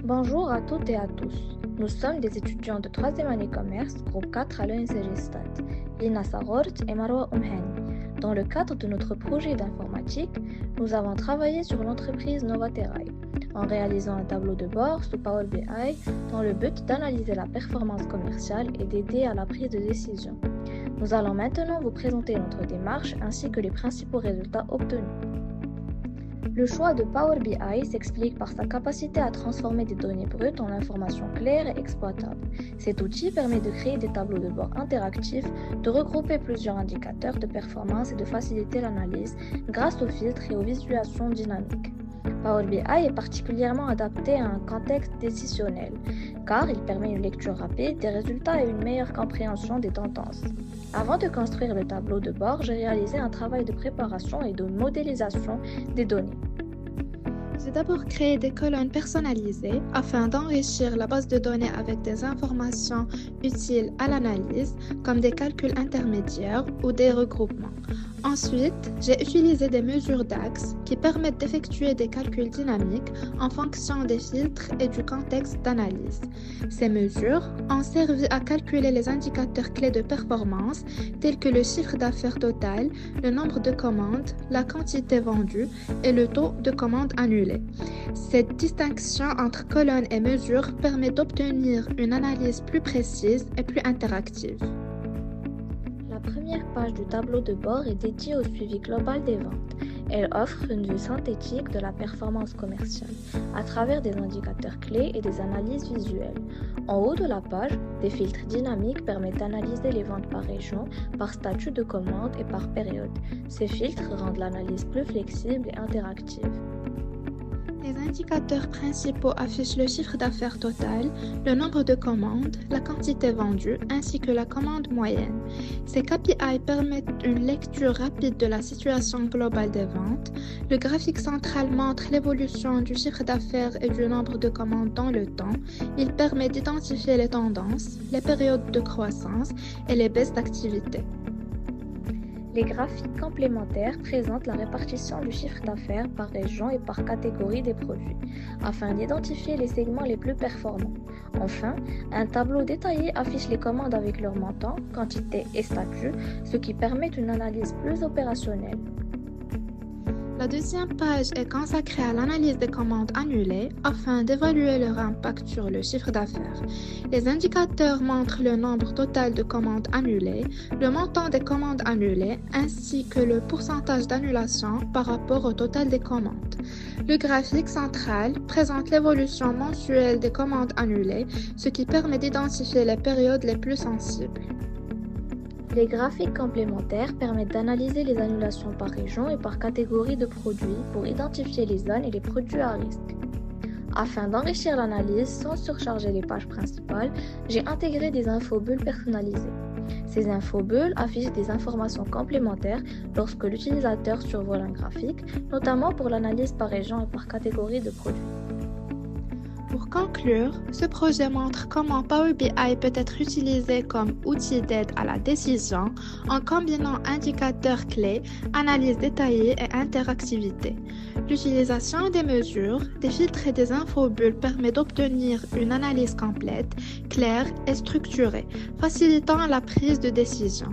Bonjour à toutes et à tous. Nous sommes des étudiants de 3e année commerce, groupe 4 à l'ENCG Stade, Lina Sarort et Marwa Oumhani. Dans le cadre de notre projet d'informatique, nous avons travaillé sur l'entreprise Novaterrail en réalisant un tableau de bord sous Power BI dans le but d'analyser la performance commerciale et d'aider à la prise de décision. Nous allons maintenant vous présenter notre démarche ainsi que les principaux résultats obtenus. Le choix de Power BI s'explique par sa capacité à transformer des données brutes en informations claires et exploitables. Cet outil permet de créer des tableaux de bord interactifs, de regrouper plusieurs indicateurs de performance et de faciliter l'analyse grâce aux filtres et aux visualisations dynamiques. Power BI est particulièrement adapté à un contexte décisionnel, car il permet une lecture rapide des résultats et une meilleure compréhension des tendances. Avant de construire le tableau de bord, j'ai réalisé un travail de préparation et de modélisation des données. J'ai d'abord créé des colonnes personnalisées afin d'enrichir la base de données avec des informations utiles à l'analyse, comme des calculs intermédiaires ou des regroupements. Ensuite, j'ai utilisé des mesures d'axes qui permettent d'effectuer des calculs dynamiques en fonction des filtres et du contexte d'analyse. Ces mesures ont servi à calculer les indicateurs clés de performance tels que le chiffre d'affaires total, le nombre de commandes, la quantité vendue et le taux de commandes annulées. Cette distinction entre colonnes et mesures permet d'obtenir une analyse plus précise et plus interactive. La première page du tableau de bord est dédiée au suivi global des ventes. Elle offre une vue synthétique de la performance commerciale à travers des indicateurs clés et des analyses visuelles. En haut de la page, des filtres dynamiques permettent d'analyser les ventes par région, par statut de commande et par période. Ces filtres rendent l'analyse plus flexible et interactive. Les indicateurs principaux affichent le chiffre d'affaires total, le nombre de commandes, la quantité vendue ainsi que la commande moyenne. Ces KPI permettent une lecture rapide de la situation globale des ventes. Le graphique central montre l'évolution du chiffre d'affaires et du nombre de commandes dans le temps. Il permet d'identifier les tendances, les périodes de croissance et les baisses d'activité. Les graphiques complémentaires présentent la répartition du chiffre d'affaires par région et par catégorie des produits, afin d'identifier les segments les plus performants. Enfin, un tableau détaillé affiche les commandes avec leur montant, quantité et statut, ce qui permet une analyse plus opérationnelle. La deuxième page est consacrée à l'analyse des commandes annulées afin d'évaluer leur impact sur le chiffre d'affaires. Les indicateurs montrent le nombre total de commandes annulées, le montant des commandes annulées ainsi que le pourcentage d'annulation par rapport au total des commandes. Le graphique central présente l'évolution mensuelle des commandes annulées, ce qui permet d'identifier les périodes les plus sensibles. Les graphiques complémentaires permettent d'analyser les annulations par région et par catégorie de produits pour identifier les zones et les produits à risque. Afin d'enrichir l'analyse sans surcharger les pages principales, j'ai intégré des infobulles personnalisées. Ces infobulles affichent des informations complémentaires lorsque l'utilisateur survole un graphique, notamment pour l'analyse par région et par catégorie de produits. Pour conclure, ce projet montre comment Power BI peut être utilisé comme outil d'aide à la décision en combinant indicateurs clés, analyse détaillée et interactivité. L'utilisation des mesures, des filtres et des infobulles permet d'obtenir une analyse complète, claire et structurée, facilitant la prise de décision.